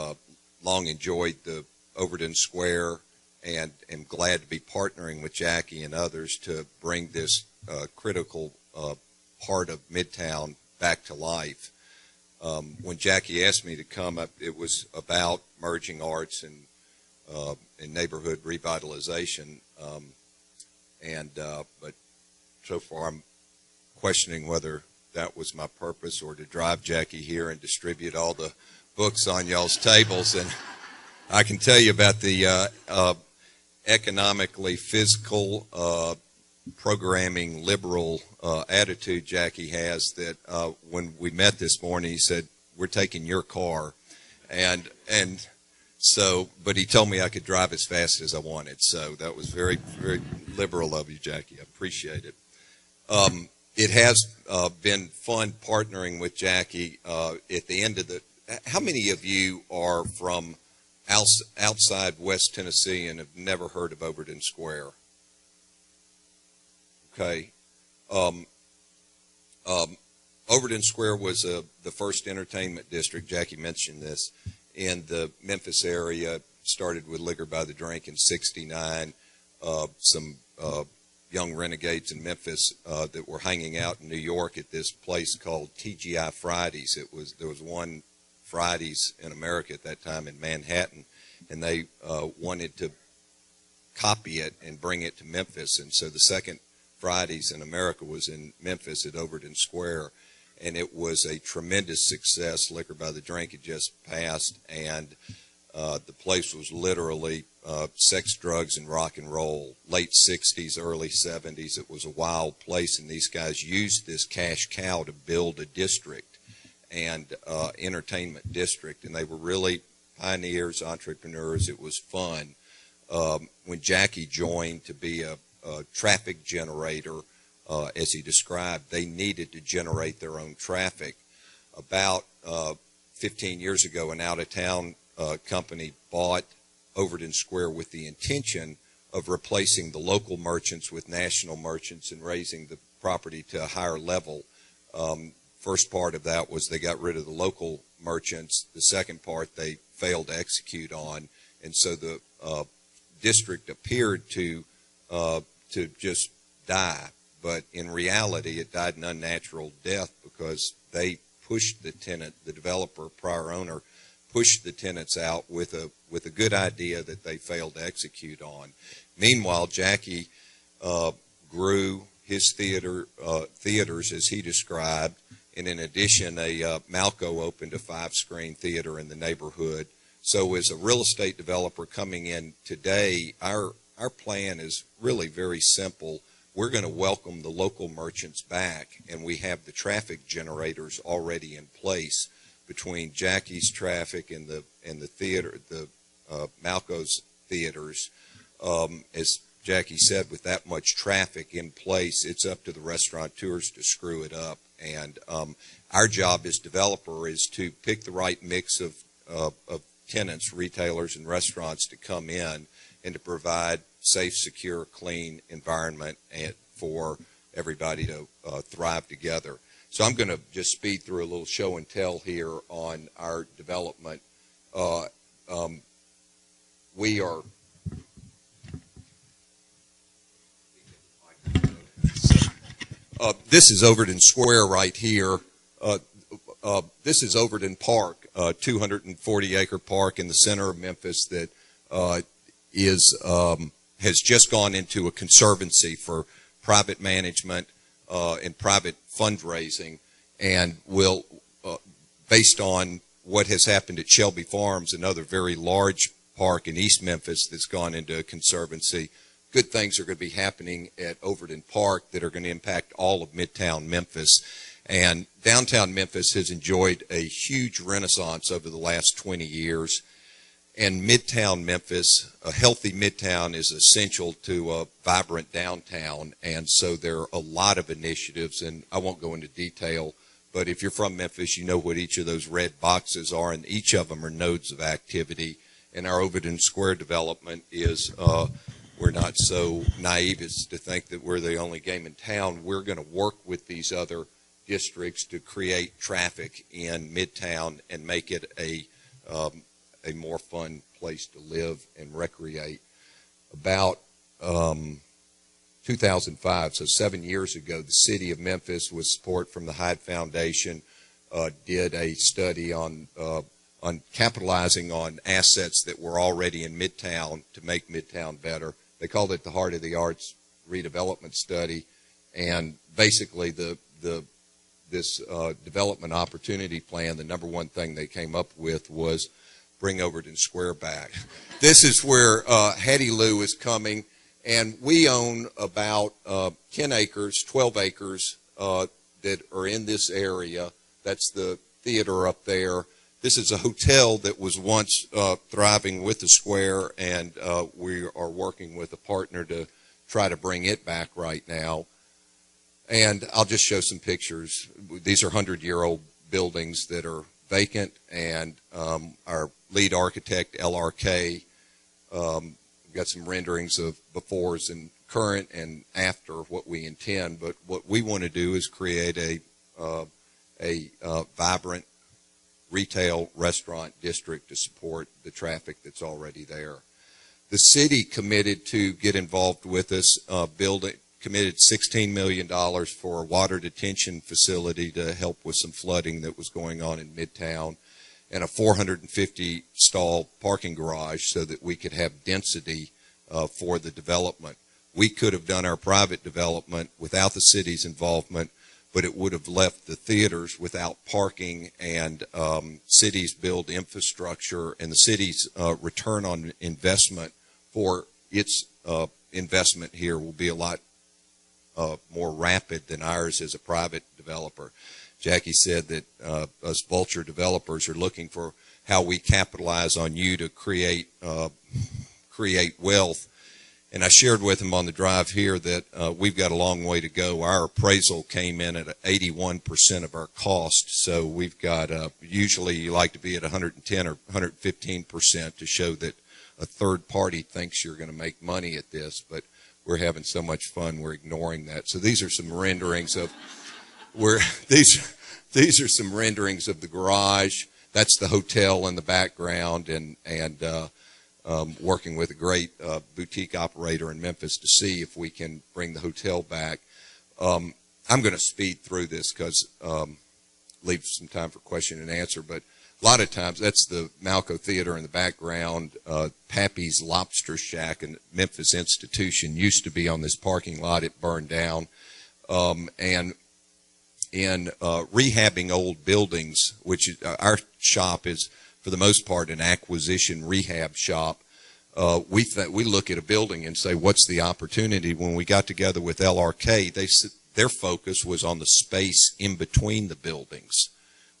long enjoyed the Overton Square, and am glad to be partnering with Jackie and others to bring this critical part of Midtown back to life. When Jackie asked me to come up, it was about merging arts and neighborhood revitalization, but so far I'm questioning whether that was my purpose or to drive Jackie here and distribute all the books on y'all's tables. And I can tell you about the economically physical programming liberal attitude Jackie has, that when we met this morning, he said, "We're taking your car," and so, but he told me I could drive as fast as I wanted. So that was very, very liberal of you, Jackie. I appreciate it. It has been fun partnering with Jackie. At the end of how many of you are from outside West Tennessee and have never heard of Overton Square? Okay. Overton Square was the first entertainment district, Jackie mentioned this, in the Memphis area. Started with Liquor by the Drink in '69. Some young renegades in Memphis that were hanging out in New York at this place called TGI Fridays. There was one Fridays in America at that time in Manhattan, and they wanted to copy it and bring it to Memphis. And so the second Fridays in America was in Memphis at Overton Square, and it was a tremendous success. Liquor by the Drink had just passed, and the place was literally sex, drugs, and rock and roll. Late 60s, early 70s, it was a wild place, and these guys used this cash cow to build a district and entertainment district, and they were really pioneers, entrepreneurs. It was fun. When Jackie joined to be a traffic generator, as he described, they needed to generate their own traffic. About 15 years ago, an out-of-town company bought Overton Square with the intention of replacing the local merchants with national merchants and raising the property to a higher level. First part of that was they got rid of the local merchants. The second part they failed to execute on, and so the district appeared to just die. But in reality, it died an unnatural death because they pushed the tenant, the developer, prior owner, pushed the tenants out with a good idea that they failed to execute on. Meanwhile, Jackie grew his theaters, as he described, and in addition, Malco opened a 5-screen theater in the neighborhood. So as a real estate developer coming in today, our plan is really very simple. We're going to welcome the local merchants back, and we have the traffic generators already in place between Jackie's traffic and the theater, the Malco's theaters. As Jackie said, with that much traffic in place, it's up to the restaurateurs to screw it up. And our job as developer is to pick the right mix of tenants, retailers, and restaurants to come in and to provide safe, secure, clean environment and for everybody to thrive together. So I'm going to just speed through a little show and tell here on our development. We are this is Overton Square right here. This is Overton Park, 240-acre park in the center of Memphis that has just gone into a conservancy for private management and private fundraising, and will, based on what has happened at Shelby Farms, another very large park in East Memphis that's gone into a conservancy, good things are going to be happening at Overton Park that are going to impact all of Midtown Memphis. And downtown Memphis has enjoyed a huge renaissance over the last 20 years. And Midtown Memphis, a healthy Midtown, is essential to a vibrant downtown. And so there are a lot of initiatives, and I won't go into detail, but if you're from Memphis, you know what each of those red boxes are, and each of them are nodes of activity. And our Overton Square development is, we're not so naive as to think that we're the only game in town. We're going to work with these other districts to create traffic in Midtown and make it a more fun place to live and recreate. About 2005, so 7 years ago, the city of Memphis, with support from the Hyde Foundation, did a study on capitalizing on assets that were already in Midtown to make Midtown better. They called it the Heart of the Arts Redevelopment Study, and basically this development opportunity plan, the number one thing they came up with was bring Overton Square back. This is where Hattie Lou is coming, and we own about 10 acres, 12 acres that are in this area. That's the theater up there. This is a hotel that was once thriving with the square, and we are working with a partner to try to bring it back right now. And I'll just show some pictures. These are 100-year-old buildings that are vacant, and our lead architect, LRK, got some renderings of befores and current and after what we intend. But what we want to do is create a vibrant retail restaurant district to support the traffic that's already there. The city committed to get involved with us, committed $16 million for a water detention facility to help with some flooding that was going on in Midtown, and a 450-stall parking garage so that we could have density for the development. We could have done our private development without the city's involvement, but it would have left the theaters without parking, and cities build infrastructure, and the city's return on investment for its investment here will be a lot more rapid than ours as a private developer. Jackie said that us vulture developers are looking for how we capitalize on you to create wealth. And I shared with him on the drive here that we've got a long way to go. Our appraisal came in at 81% of our cost. So we've got, usually you like to be at 110 or 115% to show that a third party thinks you're going to make money at this. But we're having so much fun, we're ignoring that. So these are some renderings of these are some renderings of the garage. That's the hotel in the background, and working with a great boutique operator in Memphis to see if we can bring the hotel back. I'm going to speed through this because leave some time for question and answer. But a lot of times, that's the Malco Theater in the background. Pappy's Lobster Shack, a Memphis institution, used to be on this parking lot. It burned down. And in rehabbing old buildings, which our shop is for the most part, an acquisition rehab shop. We look at a building and say, what's the opportunity? When we got together with LRK, their focus was on the space in between the buildings,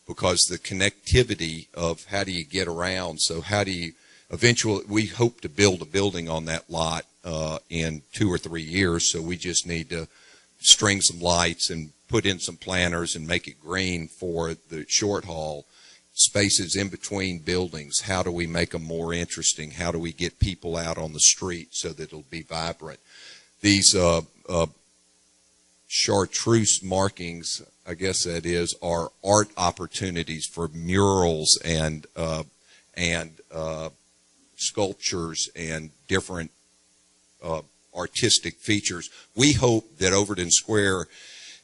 because the connectivity of how do you get around. So how do you eventually, we hope to build a building on that lot in 2 or 3 years. So we just need to string some lights and put in some planters and make it green for the short haul. Spaces in between buildings, how do we make them more interesting? How do we get people out on the street so that it'll be vibrant? These chartreuse markings, I guess that is, are art opportunities for murals and sculptures and different artistic features. We hope that Overton Square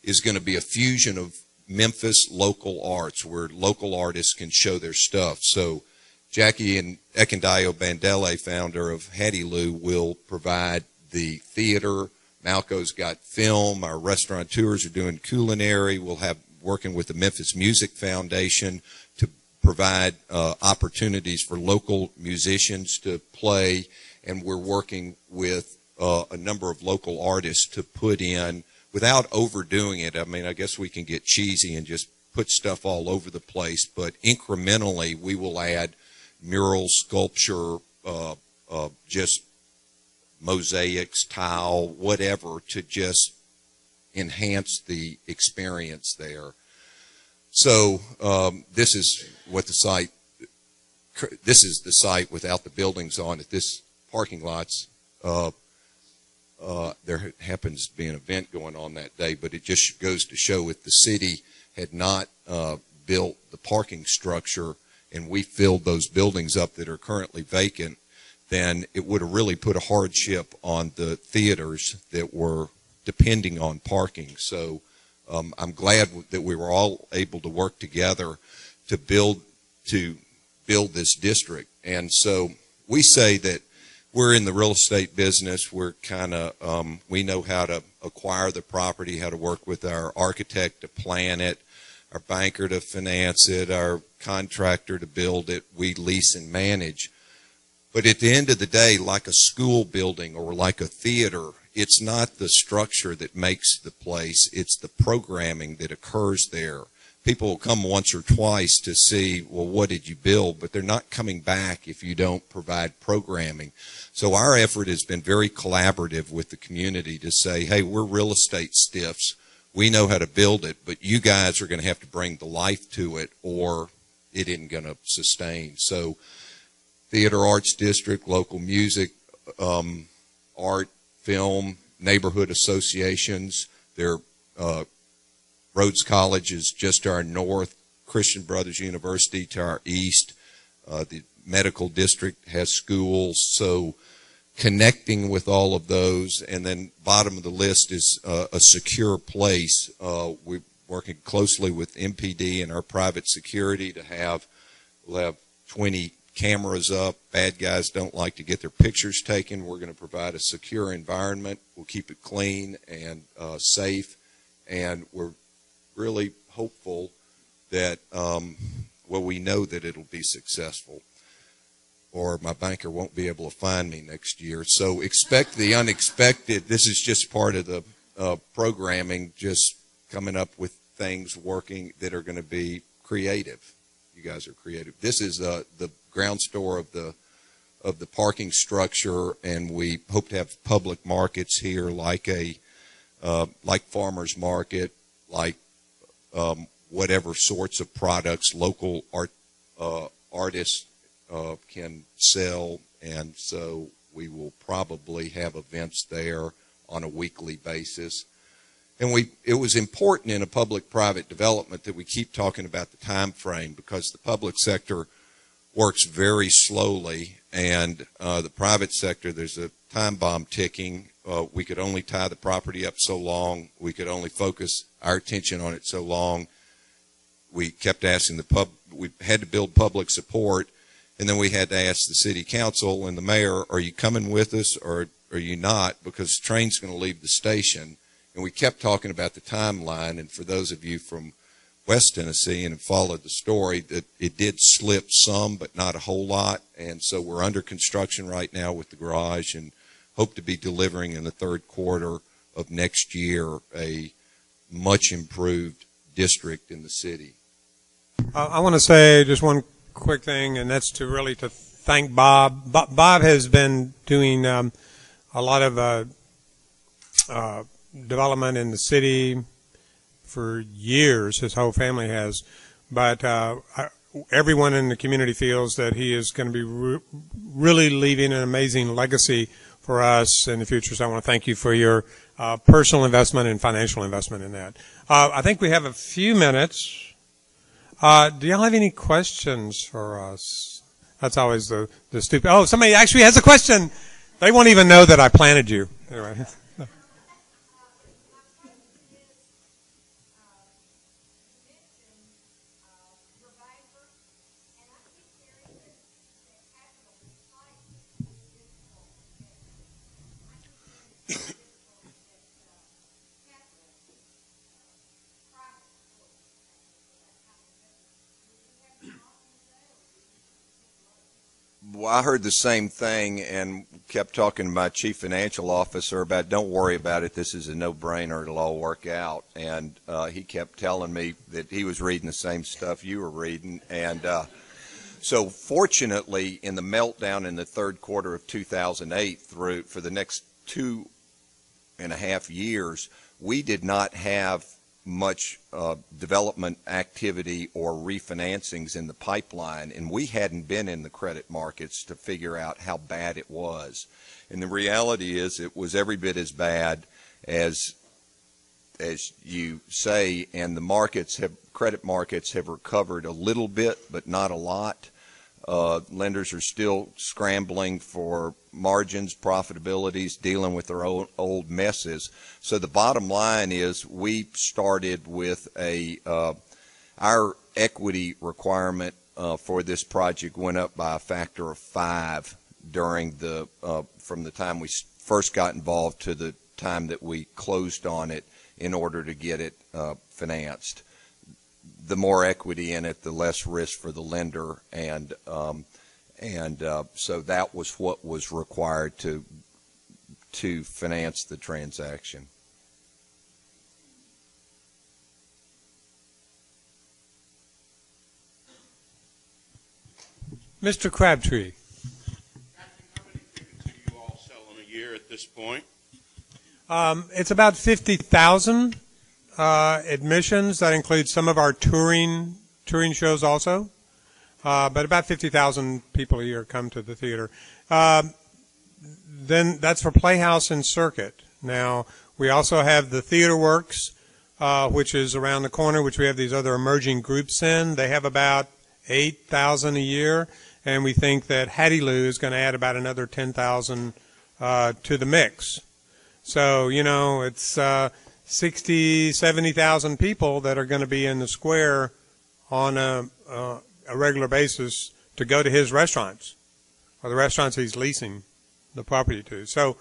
is going to be a fusion of Memphis local arts, where local artists can show their stuff. So Jackie and Ekendayo Bandele, founder of Hattie Lou, will provide the theater. Malco's got film. Our restaurateurs are doing culinary. We'll have working with the Memphis Music Foundation to provide opportunities for local musicians to play. And we're working with a number of local artists to put in, without overdoing it. I mean, I guess we can get cheesy and just put stuff all over the place, but incrementally we will add mural, sculpture, just mosaics, tile, whatever, to just enhance the experience there. So this is what the site, this is the site without the buildings on it. This parking lot's there happens to be an event going on that day, but it just goes to show if the city had not built the parking structure and we filled those buildings up that are currently vacant, then it would have really put a hardship on the theaters that were depending on parking. So I'm glad that we were all able to work together to build this district. And so we say that we're in the real estate business. We're kind of, we know how to acquire the property, how to work with our architect to plan it, our banker to finance it, our contractor to build it. We lease and manage. But at the end of the day, like a school building or like a theater, it's not the structure that makes the place. It's the programming that occurs there. People will come once or twice to see, well, what did you build? But they're not coming back if you don't provide programming. So our effort has been very collaborative with the community to say, hey, we're real estate stiffs. We know how to build it, but you guys are going to have to bring the life to it or it isn't going to sustain. So Theater Arts District, local music, art, film, neighborhood associations. Their Rhodes College is just to our north, Christian Brothers University to our east. The medical district has schools. So connecting with all of those, and then bottom of the list is a secure place. We're working closely with MPD and our private security to have, we'll have 20 cameras up. Bad guys don't like to get their pictures taken. We're going to provide a secure environment. We'll keep it clean and safe, and we're really hopeful that, well, we know that it'll be successful, or my banker won't be able to find me next year. So expect the unexpected. This is just part of the programming, just coming up with things working that are going to be creative. You guys are creative. This is the ground store of the parking structure, and we hope to have public markets here, like like farmers market, like whatever sorts of products local artists can sell. And so we will probably have events there on a weekly basis. And it was important in a public-private development that we keep talking about the time frame, because the public sector works very slowly, and the private sector, there's a time bomb ticking. We could only tie the property up so long. We could only focus our attention on it so long. We kept asking we had to build public support, and then we had to ask the city council and the mayor, are you coming with us or are you not? Because the train's going to leave the station. And we kept talking about the timeline. And for those of you from West Tennessee and have followed the story, that it did slip some, but not a whole lot. And so we're under construction right now with the garage and hope to be delivering in the third quarter of next year a much improved district in the city. I want to say just one quick thing, and that's to thank Bob. Bob has been doing a lot of development in the city for years. His whole family has, but everyone in the community feels that he is going to be really leaving an amazing legacy for us in the future. So I want to thank you for your personal investment and financial investment in that. I think we have a few minutes. Do y'all have any questions for us? That's always the stupid. Oh, somebody actually has a question. They won't even know that I planted you. Anyway. Well, I heard the same thing and kept talking to my chief financial officer about, don't worry about it, this is a no-brainer, it'll all work out. And he kept telling me that he was reading the same stuff you were reading. And so fortunately, in the meltdown in the third quarter of 2008 through for the next 2.5 years, we did not have much development activity or refinancings in the pipeline, and we hadn't been in the credit markets to figure out how bad it was. And the reality is it was every bit as bad as you say, and the credit markets have recovered a little bit, but not a lot. Lenders are still scrambling for margins, profitabilities, dealing with their old messes. So the bottom line is we started with our equity requirement for this project went up by a factor of 5 during from the time we first got involved to the time that we closed on it in order to get it financed. The more equity in it, the less risk for the lender, and so that was what was required to finance the transaction. Mr. Crabtree. How many tickets are you all selling a year at this point? It's about 50,000 admissions. That includes some of our touring shows also. But about 50,000 people a year come to the theater. Then that's for Playhouse and Circuit. Now, we also have the Theater Works, which is around the corner, which we have these other emerging groups in. They have about 8,000 a year, and we think that Hattie Lou is going to add about another 10,000 to the mix. So, it's 60, 70,000 people that are going to be in the square on a regular basis to go to his restaurants or the restaurants he's leasing the property to. So,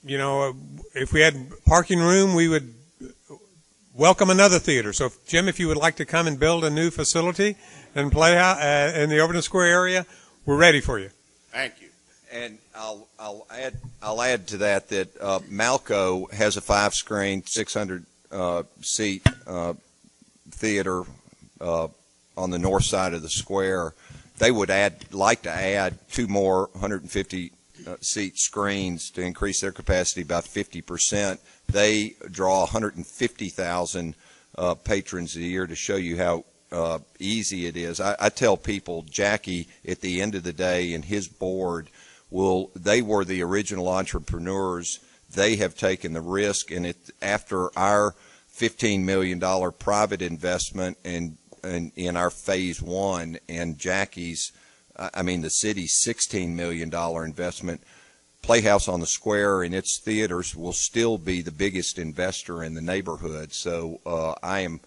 if we had parking room, we would welcome another theater. So, Jim, if you would like to come and build a new facility and Playhouse in the Overton Square area, we're ready for you. Thank you. And I'll add to that Malco has a 5-screen, 600 seat theater on the north side of the square. They would like to add 2 more 150 seat screens to increase their capacity by 50%. They draw 150,000 patrons a year, to show you how easy it is. I tell people, Jackie, at the end of the day, and his board, they were the original entrepreneurs. They have taken the risk, and after our $15 million private investment in our phase 1 and Jackie's, the city's $16 million investment, Playhouse on the Square and its theaters will still be the biggest investor in the neighborhood. So I've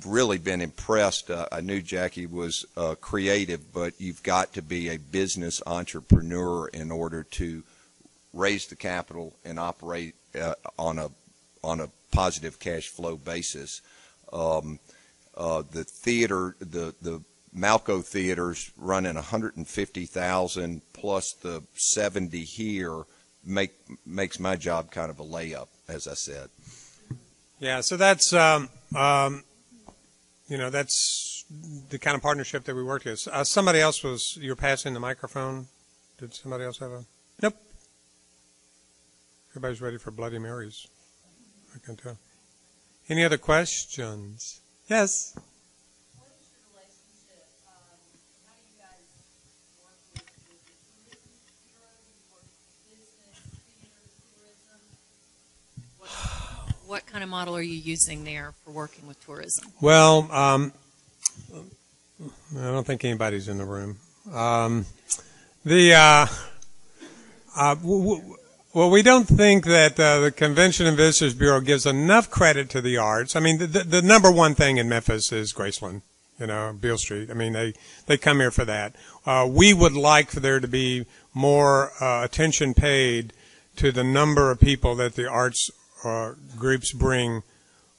really been impressed. I knew Jackie was creative, but you've got to be a business entrepreneur in order to raise the capital and operate on a positive cash flow basis. The theater, the Malco theaters running 150,000 plus the 70 here makes my job kind of a layup, as I said. Yeah, so that's that's the kind of partnership that we worked with. Somebody else you're passing the microphone. Did somebody else have a? Nope. Everybody's ready for Bloody Marys. I can tell. Any other questions? Yes. What is your relationship? How do you guys work with the Tourism Bureau? Do you work with business, theater, tourism? What kind of model are you using there for working with tourism? Well, I don't think anybody's in the room. Well, we don't think that the Convention and Visitors Bureau gives enough credit to the arts. I mean, the number one thing in Memphis is Graceland, Beale Street. I mean, they come here for that. We would like for there to be more attention paid to the number of people that the arts groups bring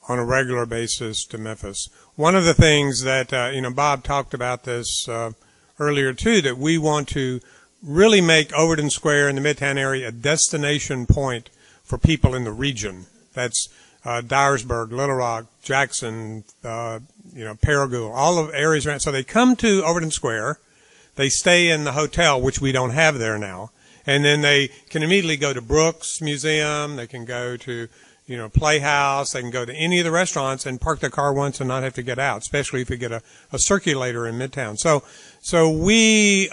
on a regular basis to Memphis. One of the things that, Bob talked about this earlier too, that we want to really make Overton Square in the Midtown area a destination point for people in the region. That's Dyersburg, Little Rock, Jackson, Paragould, all of areas around. So they come to Overton Square, they stay in the hotel, which we don't have there now, and then they can immediately go to Brooks Museum, they can go to Playhouse, they can go to any of the restaurants and park their car once and not have to get out, especially if you get a circulator in Midtown. So we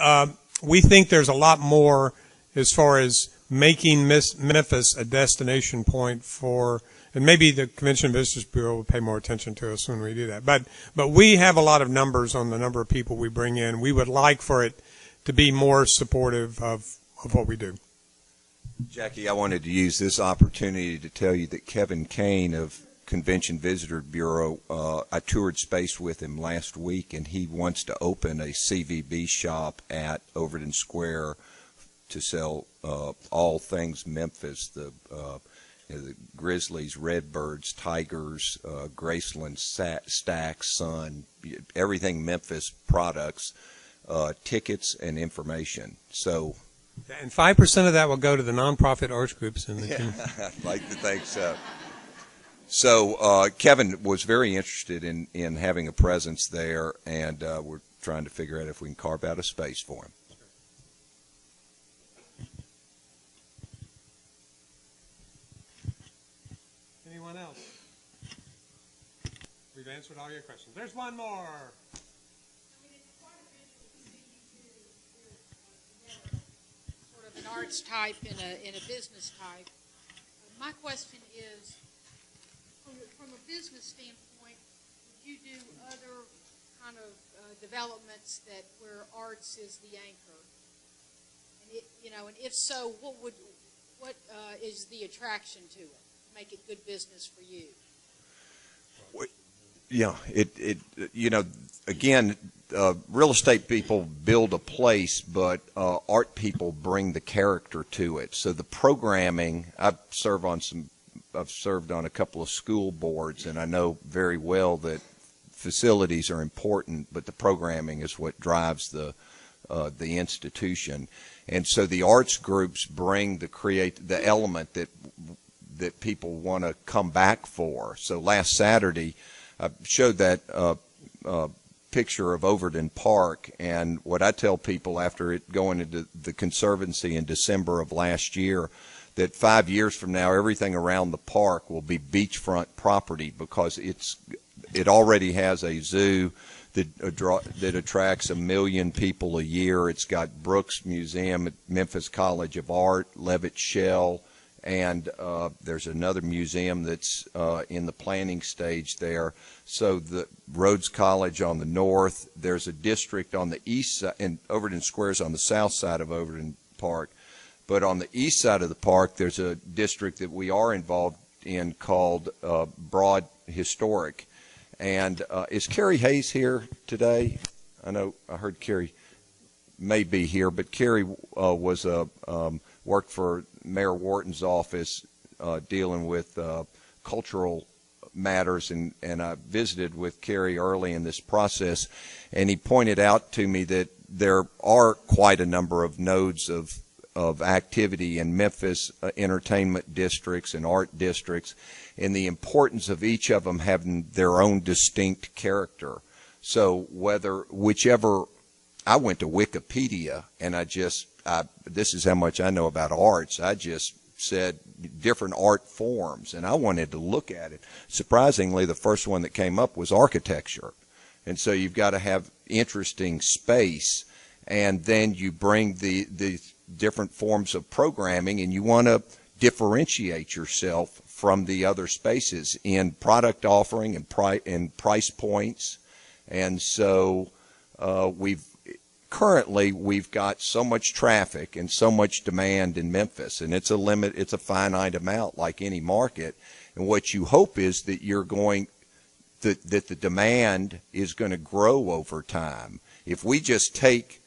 think there's a lot more as far as making Memphis a destination point for, and maybe the Convention and Visitors Bureau will pay more attention to us when we do that. But we have a lot of numbers on the number of people we bring in. We would like for it to be more supportive of what we do. Jackie, I wanted to use this opportunity to tell you that Kevin Kane of Convention Visitor Bureau, I toured space with him last week, and he wants to open a CVB shop at Overton Square to sell all things Memphis, the Grizzlies, Redbirds, Tigers, Graceland, Stacks, Sun, everything Memphis products, tickets and information. So. And 5% of that will go to the nonprofit arts groups in the community. I'd like to think so. So Kevin was very interested in having a presence there, and we're trying to figure out if we can carve out a space for him. Anyone else? We've answered all your questions. There's one more. An arts type and a business type. My question is, from a business standpoint, would you do other kind of developments where arts is the anchor? And if so, what is the attraction to it? Make it good business for you. Yeah, again. Real estate people build a place, but art people bring the character to it. So the programming, I've served on a couple of school boards, and I know very well that facilities are important, but the programming is what drives the institution. And so the arts groups bring the element that people want to come back for. So last Saturday, I showed that picture of Overton Park, and what I tell people after it going into the Conservancy in December of last year, that 5 years from now everything around the park will be beachfront property, because it already has a zoo that attracts 1 million people a year. It's got Brooks Museum, Memphis College of Art, Levitt Shell, and there's another museum that's in the planning stage there. So the Rhodes College on the north, there's a district on the east side, and Overton Square's on the south side of Overton Park. But on the east side of the park, there's a district that we are involved in called Broad Historic. And is Carrie Hayes here today? I heard Carrie may be here, but Carrie worked for Mayor Wharton's office dealing with cultural matters, and I visited with Kerry early in this process, and he pointed out to me that there are quite a number of nodes of activity in Memphis, entertainment districts and art districts, and the importance of each of them having their own distinct character. So whichever, I went to Wikipedia, and this is how much I know about arts. I just said different art forms, and I wanted to look at it. Surprisingly, the first one that came up was architecture. And so you've got to have interesting space, and then you bring the different forms of programming, and you want to differentiate yourself from the other spaces in product offering and price points. And so currently we've got so much traffic and so much demand in Memphis, and it's a finite amount like any market. And what you hope is that that the demand is going to grow over time. If we just take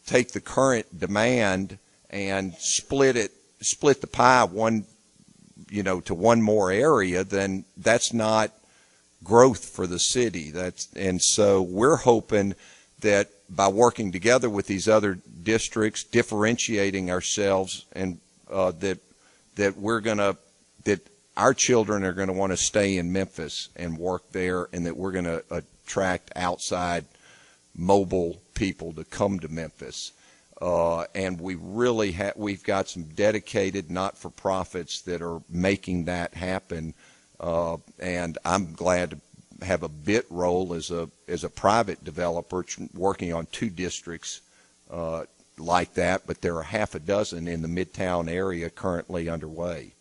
the current demand and split the pie to one more area, then that's not growth for the city. And so we're hoping that by working together with these other districts, differentiating ourselves, and that our children are going to want to stay in Memphis and work there, and that we're going to attract outside mobile people to come to Memphis. And we've got some dedicated not-for-profits that are making that happen. And I'm glad to have a bit role as a private developer working on 2 districts like that, but there are half a dozen in the Midtown area currently underway.